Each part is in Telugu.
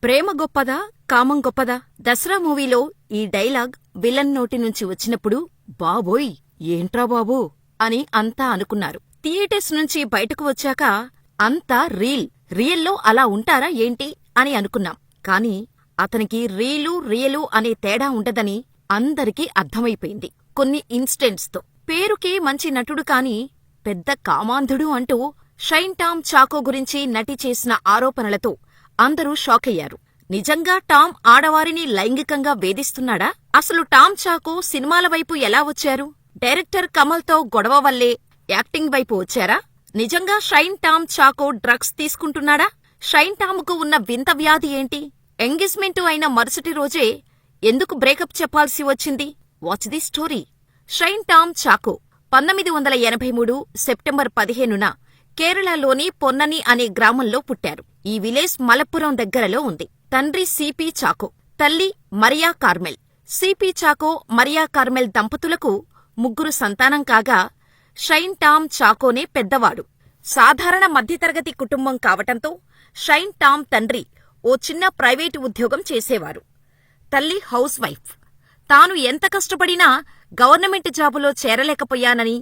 ప్రేమ గొప్పదా కామం గొప్పదా? దసరా మూవీలో ఈ డైలాగ్ విలన్ నోటి నుంచి వచ్చినప్పుడు బాబోయ్ ఏంట్రా బాబూ అని అంతా అనుకున్నారు. థియేటర్స్ నుంచి బయటకు వచ్చాక అంతా రియల్లో అలా ఉంటారా ఏంటి అని అనుకున్నాం. కాని అతనికి రియలు అనే తేడా ఉండదని అందరికీ అర్థమైపోయింది కొన్ని ఇన్స్టెంట్స్ తో. పేరుకే మంచి నటుడు కాని పెద్ద కామాంధుడు అంటూ షైన్ టామ్ చాకో గురించి నటి చేసిన ఆరోపణలతో అందరూ షాకయ్యారు. నిజంగా టామ్ ఆడవారిని లైంగికంగా వేధిస్తున్నాడా? అసలు టామ్ చాకో సినిమాల వైపు ఎలా వచ్చారు? డైరెక్టర్ కమల్తో గొడవ వల్లే యాక్టింగ్ వైపు వచ్చారా? నిజంగా షైన్ టామ్ చాకో డ్రగ్స్ తీసుకుంటున్నాడా? షైన్ టామ్కు ఉన్న వింత వ్యాధి ఏంటి? ఎంగేజ్మెంటు అయిన మరుసటి రోజే ఎందుకు బ్రేకప్ చెప్పాల్సి వచ్చింది? Watch the story. Shine Tom Chacko 1983 September 15న కేరళలోని పొన్నని అనే గ్రామంలో పుట్టారు. ఈ విలేజ్ మలప్పురం దగ్గరలో ఉంది. తండ్రి సిపి చాకో, తల్లి మరియా కార్మెల్. సిపి చాకో, మరియా కార్మెల్ దంపతులకు 3 సంతానం కాగా షైన్ టామ్ చాకోనే పెద్దవాడు. సాధారణ మధ్యతరగతి కుటుంబం కావటంతో షైన్ టామ్ తండ్రి ఓ చిన్న ప్రైవేటు ఉద్యోగం చేసేవారు. తల్లి హౌస్ వైఫ్. తాను ఎంత కష్టపడినా గవర్నమెంట్ జాబులో చేరలేకపోయానని,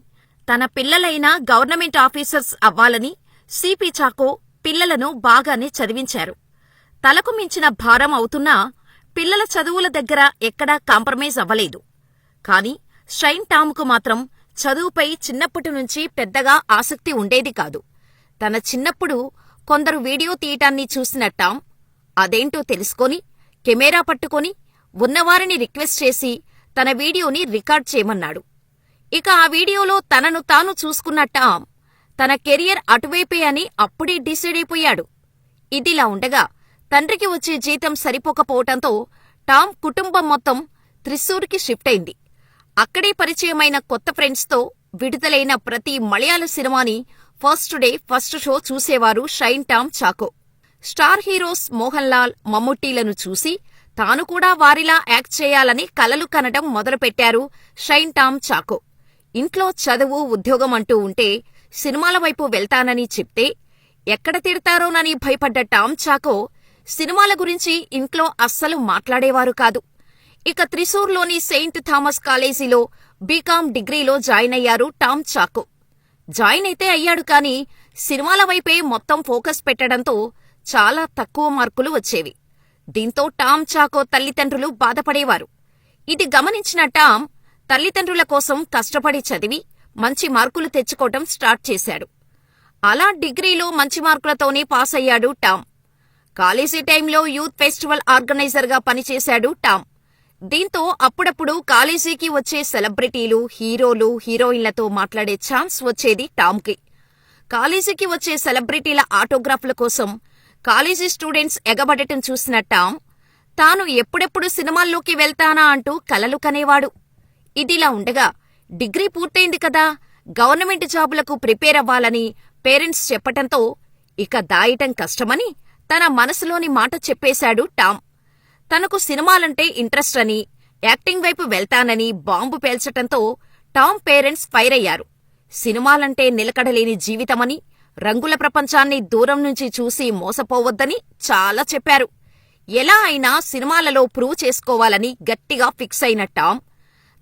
తన పిల్లలైనా గవర్నమెంట్ ఆఫీసర్స్ అవ్వాలని సిపి చాకో పిల్లలను బాగానే చదివించారు. తలకు మించిన భారం అవుతున్నా పిల్లల చదువుల దగ్గర ఎక్కడా కాంప్రమైజ్ అవ్వలేదు. కాని షైన్ టామ్కు మాత్రం చదువుపై చిన్నప్పటినుంచి పెద్దగా ఆసక్తి ఉండేది కాదు. తన చిన్నప్పుడు కొందరు వీడియో తీయటాన్ని చూసిన టామ్ అదేంటో తెలుసుకొని కెమెరా పట్టుకొని ఉన్నవారిని రిక్వెస్ట్ చేసి తన వీడియోని రికార్డ్ చేయమన్నాడు. ఇక ఆ వీడియోలో తనను తాను చూసుకున్న టామ్ తన కెరియర్ అటువైపే అని అప్పుడే డిసైడ్ అయిపోయాడు. ఇదిలా ఉండగా తండ్రికి వచ్చే జీతం సరిపోకపోవటంతో టామ్ కుటుంబం మొత్తం త్రిశూర్కి షిఫ్ట్ అయింది. అక్కడే పరిచయమైన కొత్త ఫ్రెండ్స్తో విడుదలైన ప్రతి మలయాళ సినిమాని ఫస్ట్ డే ఫస్ట్ షో చూసేవారు షైన్ టామ్ చాకో. స్టార్ హీరోస్ మోహన్ లాల్, మమ్ముట్టీలను చూసి తాను కూడా వారిలా యాక్ట్ చేయాలని కలలు కనడం మొదలుపెట్టారు షైన్ టామ్ చాకో. ఇంట్లో చదువు, ఉద్యోగం అంటూ ఉంటే సినిమాల వైపు వెళ్తానని చెప్తే ఎక్కడ తిడతారోనని భయపడ్డ టామ్ చాకో సినిమాల గురించి ఇంట్లో అస్సలు మాట్లాడేవారు కాదు. ఇక త్రిశూర్లోని సెయింట్ థామస్ కాలేజీలో బీకాం డిగ్రీలో జాయిన్ అయ్యారు టామ్ చాకో. జాయిన్ అయితే అయ్యాడు కాని సినిమాల వైపే మొత్తం ఫోకస్ పెట్టడంతో చాలా తక్కువ మార్కులు వచ్చేవి. దీంతో టామ్ చాకో తల్లిదండ్రులు బాధపడేవారు. ఇది గమనించిన టామ్ తల్లిదండ్రుల కోసం కష్టపడి చదివి మంచి మార్కులు తెచ్చుకోవటం స్టార్ట్ చేశాడు. అలా డిగ్రీలో మంచి మార్కులతోనే పాస్ అయ్యాడు టామ్. కాలేజీ టైంలో యూత్ ఫెస్టివల్ ఆర్గనైజర్గా పనిచేశాడు టామ్. దీంతో అప్పుడప్పుడు కాలేజీకి వచ్చే సెలబ్రిటీలు, హీరోలు, హీరోయిన్లతో మాట్లాడే ఛాన్స్ వచ్చేది టామ్కి. కాలేజీకి వచ్చే సెలబ్రిటీల ఆటోగ్రాఫ్ల కోసం కాలేజీ స్టూడెంట్స్ ఎగబడటం చూసిన టామ్ తాను ఎప్పుడెప్పుడు సినిమాల్లోకి వెళ్తానా అంటూ కలలు కనేవాడు. ఇదిలా ఉండగా డిగ్రీ పూర్తయింది కదా, గవర్నమెంట్ జాబులకు ప్రిపేర్ అవ్వాలని పేరెంట్స్ చెప్పటంతో ఇక దాయటం కష్టమని తన మనసులోని మాట చెప్పేశాడు టామ్. తనకు సినిమాలంటే ఇంట్రెస్ట్ అని, యాక్టింగ్ వైపు వెళ్తానని బాంబు పేల్చటంతో టామ్ పేరెంట్స్ ఫైర్ అయ్యారు. సినిమాలంటే నిలకడలేని జీవితమని, రంగుల ప్రపంచాన్ని దూరం నుంచి చూసి మోసపోవద్దని చాలా చెప్పారు. ఎలా అయినా సినిమాలలో ప్రూవ్ చేసుకోవాలని గట్టిగా ఫిక్స్ అయిన టామ్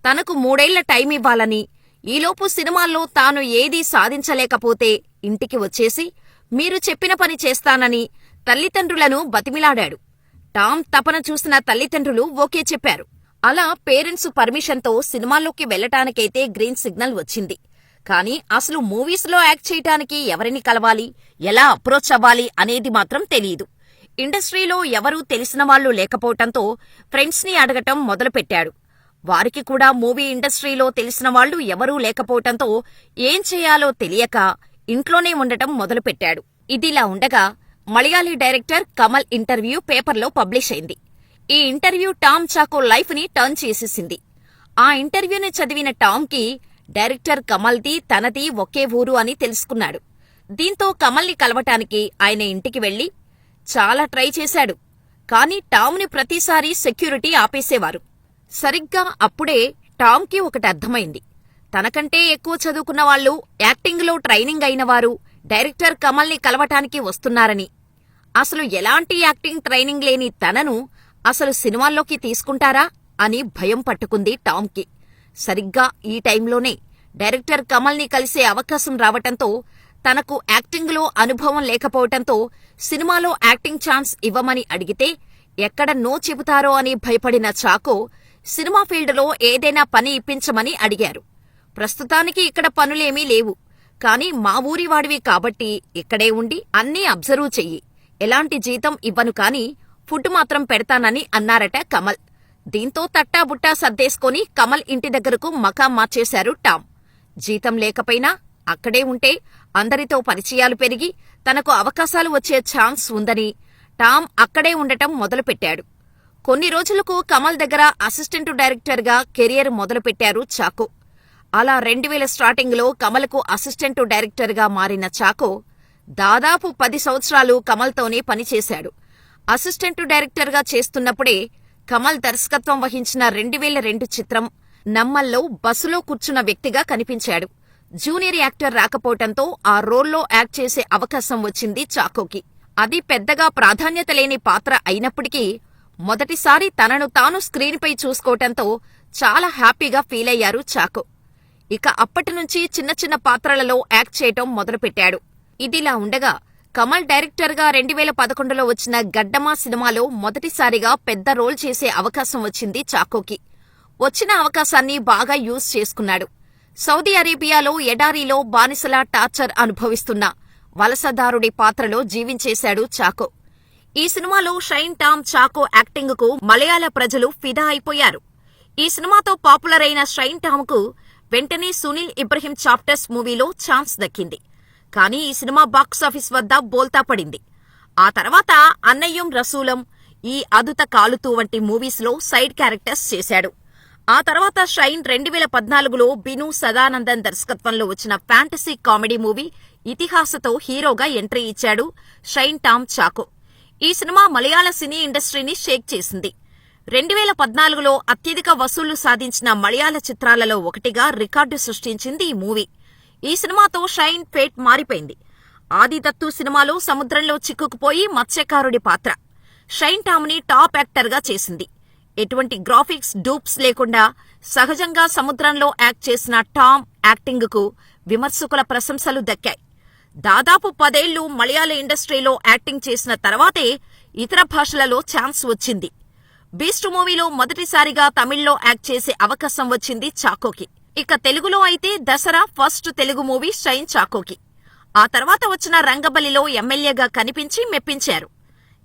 తనకు 3 ఏళ్ల టైం ఇవ్వాలని, ఈలోపు సినిమాల్లో తాను ఏదీ సాధించలేకపోతే ఇంటికి వచ్చేసి మీరు చెప్పిన పని చేస్తానని తల్లిదండ్రులను బతిమిలాడాడు. టామ్ తపన చూసిన తల్లిదండ్రులు ఓకే చెప్పారు. అలా పేరెంట్స్ పర్మిషన్తో సినిమాల్లోకి వెళ్లటానికైతే గ్రీన్ సిగ్నల్ వచ్చింది. కానీ అసలు మూవీస్లో యాక్ట్ చేయటానికి ఎవరిని కలవాలి, ఎలా అప్రోచ్ అవ్వాలి అనేది మాత్రం తెలీదు. ఇండస్ట్రీలో ఎవరూ తెలిసిన వాళ్లు లేకపోవటంతో ఫ్రెండ్స్ని అడగటం మొదలుపెట్టాడు. వారికి కూడా మూవీ ఇండస్ట్రీలో తెలిసిన వాళ్లు ఎవరూ లేకపోవటంతో ఏం చేయాలో తెలియక ఇంట్లోనే ఉండటం మొదలుపెట్టాడు. ఇదిలా ఉండగా మలయాళీ డైరెక్టర్ కమల్ ఇంటర్వ్యూ పేపర్లో పబ్లిష్ అయింది. ఈ ఇంటర్వ్యూ టామ్ చాకో లైఫ్ని టర్న్ చేసేసింది. ఆ ఇంటర్వ్యూని చదివిన టామ్కి డైరెక్టర్ కమల్ది, తనది ఒకే ఊరు అని తెలుసుకున్నాడు. దీంతో కమల్ని కలవటానికి ఆయన ఇంటికి వెళ్లి చాలా ట్రై చేశాడు. కాని టామ్ని ప్రతిసారీ సెక్యూరిటీ ఆపేసేవారు. సరిగ్గా అప్పుడే టామ్కి ఒకటి అర్థమైంది. తనకంటే ఎక్కువ చదువుకున్న వాళ్లు, యాక్టింగ్లో ట్రైనింగ్ అయినవారు డైరెక్టర్ కమల్ని కలవటానికి వస్తున్నారని. అసలు ఎలాంటి యాక్టింగ్ ట్రైనింగ్ లేని తనను అసలు సినిమాల్లోకి తీసుకుంటారా అని భయం పట్టుకుంది టామ్కి. సరిగ్గా ఈ టైంలోనే డైరెక్టర్ కమల్ని కలిసే అవకాశం రావటంతో, తనకు యాక్టింగ్లో అనుభవం లేకపోవటంతో సినిమాలో యాక్టింగ్ ఛాన్స్ ఇవ్వమని అడిగితే ఎక్కడ నో చెబుతారో అని భయపడిన చాకో సినిమా ఫీల్డ్లో ఏదైనా పని ఇప్పించమని అడిగారు. ప్రస్తుతానికి ఇక్కడ పనులేమీ లేవు, కాని మా ఊరివాడివి కాబట్టి ఇక్కడే ఉండి అన్నీ అబ్జర్వ్ చెయ్యి. ఎలాంటి జీతం ఇవ్వను కాని ఫుడ్ మాత్రం పెడతానని అన్నారట కమల్. దీంతో తట్టాబుట్టా సర్దేసుకొని కమల్ ఇంటి దగ్గరకు మకాం మార్చేశారు టామ్. జీతం లేకపోయినా అక్కడే ఉంటే అందరితో పరిచయాలు పెరిగి తనకు అవకాశాలు వచ్చే ఛాన్స్ ఉందని టామ్ అక్కడే ఉండటం మొదలుపెట్టాడు. కొన్ని రోజులకు కమల్ దగ్గర అసిస్టెంట్ డైరెక్టర్గా కెరియర్ మొదలుపెట్టారు చాకో. అలా 2000 స్టార్టింగ్లో కమల్కు అసిస్టెంట్ డైరెక్టర్గా మారిన చాకో దాదాపు 10 సంవత్సరాలు కమల్తోనే పనిచేశాడు. అసిస్టెంట్ డైరెక్టర్గా చేస్తున్నప్పుడే కమల్ దర్శకత్వం వహించిన 2002 చిత్రం నమ్మల్లో బస్సులో కూర్చున్న వ్యక్తిగా కనిపించాడు. జూనియర్ యాక్టర్ రాకపోవటంతో ఆ రోల్లో యాక్ట్ చేసే అవకాశం వచ్చింది చాకోకి. అది పెద్దగా ప్రాధాన్యత లేని పాత్ర అయినప్పటికీ మొదటిసారి తనను తాను స్క్రీన్పై చూసుకోవటంతో చాలా హ్యాపీగా ఫీలయ్యారు చాకో. ఇక అప్పటినుంచి చిన్న చిన్న పాత్రలలో యాక్ట్ చేయటం మొదలుపెట్టాడు. ఇదిలా ఉండగా కమల్ డైరెక్టర్గా 2011లో వచ్చిన గడ్డమా సినిమాలో మొదటిసారిగా పెద్ద రోల్ చేసే అవకాశం వచ్చింది చాకోకి. వచ్చిన అవకాశాన్ని బాగా యూజ్ చేసుకున్నాడు. సౌదీ అరేబియాలో ఎడారిలో బానిసలా టార్చర్ అనుభవిస్తున్న వలసదారుడి పాత్రలో జీవించేశాడు చాకో. ఈ సినిమాలో షైన్ టామ్ చాకో యాక్టింగుకు మలయాళ ప్రజలు ఫిదా అయిపోయారు. ఈ సినిమాతో పాపులర్ అయిన షైన్ టామ్కు వెంటనే సునీల్ ఇబ్రహీం చాప్టర్స్ మూవీలో ఛాన్స్ దక్కింది. కానీ ఈ సినిమా బాక్సాఫీస్ వద్ద బోల్తా పడింది. ఆ తర్వాత అన్నయ్యం రసూలం, ఈ అదుత కాలుతూ వంటి మూవీస్లో సైడ్ క్యారెక్టర్స్ చేశాడు. ఆ తర్వాత షైన్ 2014లో బిను సదానందన్ దర్శకత్వంలో వచ్చిన ఫ్యాంటసీ కామెడీ మూవీ ఇతిహాసతో హీరోగా ఎంట్రీ ఇచ్చాడు షైన్ టామ్ చాకో. ఈ సినిమా మలయాళ సినీ ఇండస్ట్రీని షేక్ చేసింది. 2014లో అత్యధిక వసూళ్లు సాధించిన మలయాళ చిత్రాలలో ఒకటిగా రికార్డు సృష్టించింది ఈ మూవీ. ఈ సినిమాతో షైన్ ఫేట్ మారిపోయింది. ఆదిదత్తు సినిమాలో సముద్రంలో చిక్కుకుపోయి మత్స్యకారుడి పాత్ర షైన్ టామ్ని టాప్ యాక్టర్గా చేసింది. ఎటువంటి గ్రాఫిక్స్ డూప్స్ లేకుండా సహజంగా సముద్రంలో యాక్ట్ చేసిన టామ్ యాక్టింగుకు విమర్శకుల ప్రశంసలు దక్కాయి. దాదాపు 10 ఏళ్లు మలయాళ ఇండస్ట్రీలో యాక్టింగ్ చేసిన తర్వాతే ఇతర భాషలలో ఛాన్స్ వచ్చింది. బీస్ట్ మూవీలో మొదటిసారిగా తమిళ్లో యాక్ట్ చేసే అవకాశం వచ్చింది చాకోకి. ఇక తెలుగులో అయితే దసరా ఫస్ట్ తెలుగు మూవీ షైన్ చాకోకి. ఆ తర్వాత వచ్చిన రంగబలిలో ఎమ్మెల్యేగా కనిపించి మెప్పించారు.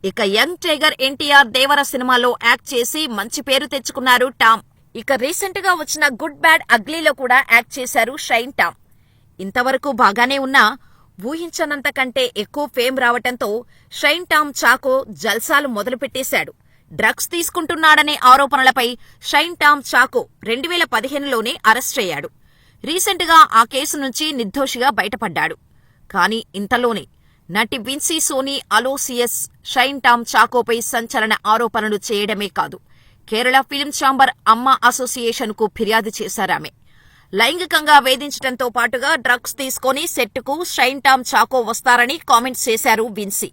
ఇక యంగ్ టైగర్ ఎన్టీఆర్ దేవర సినిమాలో యాక్ట్ చేసి మంచి పేరు తెచ్చుకున్నారు టామ్. ఇక రీసెంట్ గా వచ్చిన గుడ్ బ్యాడ్ అగ్లీలో కూడా యాక్ట్ చేశారు షైన్ టామ్. ఇంతవరకు బాగానే ఉన్నా ఊహించనంతకంటే ఎక్కువ ఫేమ్ రావటంతో షైన్ టామ్ చాకో జల్సాలు మొదలుపెట్టేశాడు. డ్రగ్స్ తీసుకుంటున్నాడనే ఆరోపణలపై షైన్ టామ్ చాకో 2015లోనే అరెస్టయ్యాడు. రీసెంట్గా ఆ కేసు నుంచి నిర్దోషిగా బయటపడ్డాడు. కానీ ఇంతలోనే నటి విన్సీ సోనీ అలోసియస్ షైన్ టామ్ చాకోపై సంచలన ఆరోపణలు చేయడమే కాదు, కేరళ ఫిల్మ్ ఛాంబర్ అమ్మ అసోసియేషన్కు ఫిర్యాదు చేశారామె. లైంగికంగా వేధించడంతో పాటుగా డ్రగ్స్ తీసుకుని సెట్కు షైన్ టామ్ చాకో వస్తారని కామెంట్స్ చేశారు విన్సీ.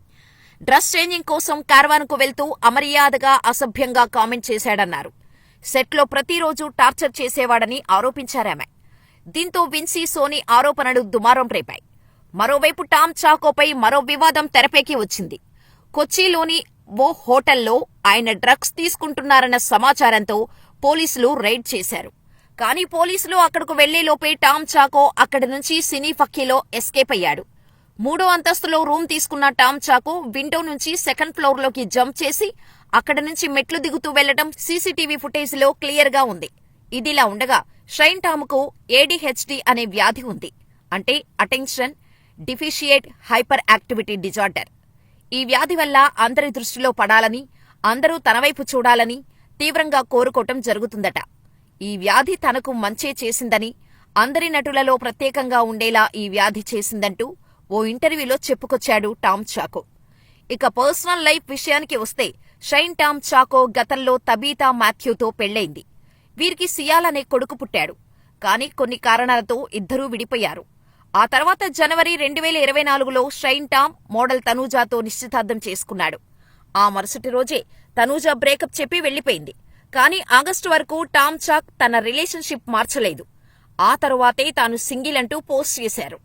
డ్రెస్ చేంజింగ్ కోసం క్యారవాన్కు వెళ్తూ అమర్యాదగా అసభ్యంగా కామెంట్ చేశాడన్నారు. సెట్లో ప్రతిరోజు టార్చర్ చేసేవాడని ఆరోపించారామె. దీంతో విన్సీ సోనీ ఆరోపణలు దుమారం రేపాయి. మరోవైపు టామ్ చాకోపై మరో వివాదం తెరపైకి వచ్చింది. కొచ్చిలోని ఓ హోటల్లో ఆయన డ్రగ్స్ తీసుకుంటున్నారన్న సమాచారంతో పోలీసులు రైడ్ చేశారు. కానీ పోలీసులు అక్కడకు వెళ్లేలోపే టామ్ చాకో అక్కడి నుంచి సినీ ఫక్కీలో ఎస్కేప్ అయ్యాడు. 3వ అంతస్తులో రూమ్ తీసుకున్న టామ్ చాకో విండో నుంచి 2nd ఫ్లోర్లోకి జంప్ చేసి అక్కడి నుంచి మెట్లు దిగుతూ వెళ్లడం సీసీటీవీ ఫుటేజ్లో క్లియర్గా ఉంది. ఇదిలా ఉండగా షైన్ టామ్కు ADHD అనే వ్యాధి ఉంది. అంటే అటెన్షన్ డిఫిషియేట్ హైపర్ యాక్టివిటీ డిజార్డర్. ఈ వ్యాధి వల్ల అందరి దృష్టిలో పడాలని, అందరూ తనవైపు చూడాలని తీవ్రంగా కోరుకోవటం జరుగుతుందట. ఈ వ్యాధి తనకు మంచే చేసిందని, అందరి నటులలో ప్రత్యేకంగా ఉండేలా ఈ వ్యాధి చేసిందంటూ ఓ ఇంటర్వ్యూలో చెప్పుకొచ్చాడు టామ్ చాకో. ఇక పర్సనల్ లైఫ్ విషయానికి వస్తే షైన్ టామ్ చాకో గతంలో తబీతా మాథ్యూతో పెళ్లైంది. వీరికి సియాల్ అనే కొడుకు పుట్టాడు. కానీ కొన్ని కారణాలతో ఇద్దరూ విడిపోయారు. ఆ తర్వాత జనవరి 2024లో షైన్ టామ్ మోడల్ తనూజాతో నిశ్చితార్థం చేసుకున్నాడు. ఆ మరుసటి రోజే తనూజ బ్రేకప్ చెప్పి వెళ్లిపోయింది. కానీ ఆగస్టు వరకు టామ్ చాక్ తన రిలేషన్షిప్ మార్చలేదు. ఆ తరువాతే తాను సింగిల్ అంటూ పోస్ట్ చేశారు.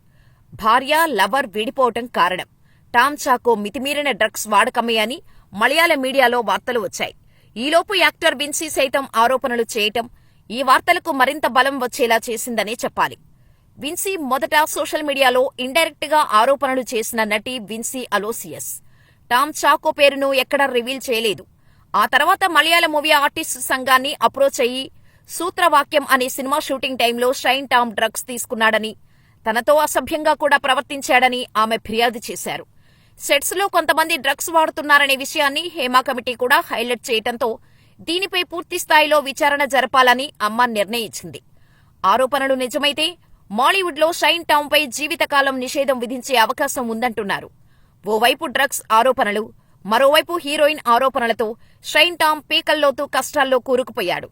భార్య, లవర్ విడిపోవటం కారణం. టామ్ చాకో మితిమీరిన డ్రగ్స్ వాడకమే అని మలయాళ మీడియాలో వార్తలు వచ్చాయి. ఈలోపు యాక్టర్ విన్సీ సైతం ఆరోపణలు చేయటం ఈ వార్తలకు మరింత బలం వచ్చేలా చేసిందనే చెప్పాలి. విన్సీ మొదట సోషల్ మీడియాలో ఇండైరెక్ట్ గా ఆరోపణలు చేసిన నటి విన్సీ అలోసియస్. టామ్ చాకో పేరును ఎక్కడా రివీల్ చేయలేదు. ఆ తర్వాత మలయాళ మూవీ ఆర్టిస్ట్ సంఘాన్ని అప్రోచ్ అయ్యి సూత్రవాక్యం అనే సినిమా షూటింగ్ టైంలో షైన్ టామ్ డ్రగ్స్ తీసుకున్నాడని, తనతో అసభ్యంగా కూడా ప్రవర్తించాడని ఆమె ఫిర్యాదు చేశారు. సెట్స్ లో కొంతమంది డ్రగ్స్ వాడుతున్నారనే విషయాన్ని హేమా కమిటీ కూడా హైలైట్ చేయడంతో దీనిపై పూర్తిస్థాయిలో విచారణ జరపాలని అమ్మ నిర్ణయించింది. ఆరోపణలు నిజమైతే మాలీవుడ్ లో షైన్ టామ్ పై జీవితకాలం నిషేధం విధించే అవకాశం ఉందంటున్నారు. ఓవైపు డ్రగ్స్ ఆరోపణలు, మరోవైపు హీరోయిన్ ఆరోపణలతో షైన్ టామ్ పీకల్లోతూ కష్టాల్లో కూరుకుపోయాడు.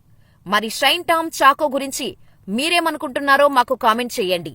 మరి షైన్ టామ్ చాకో గురించి మీరేమనుకుంటున్నారో మాకు కామెంట్ చేయండి.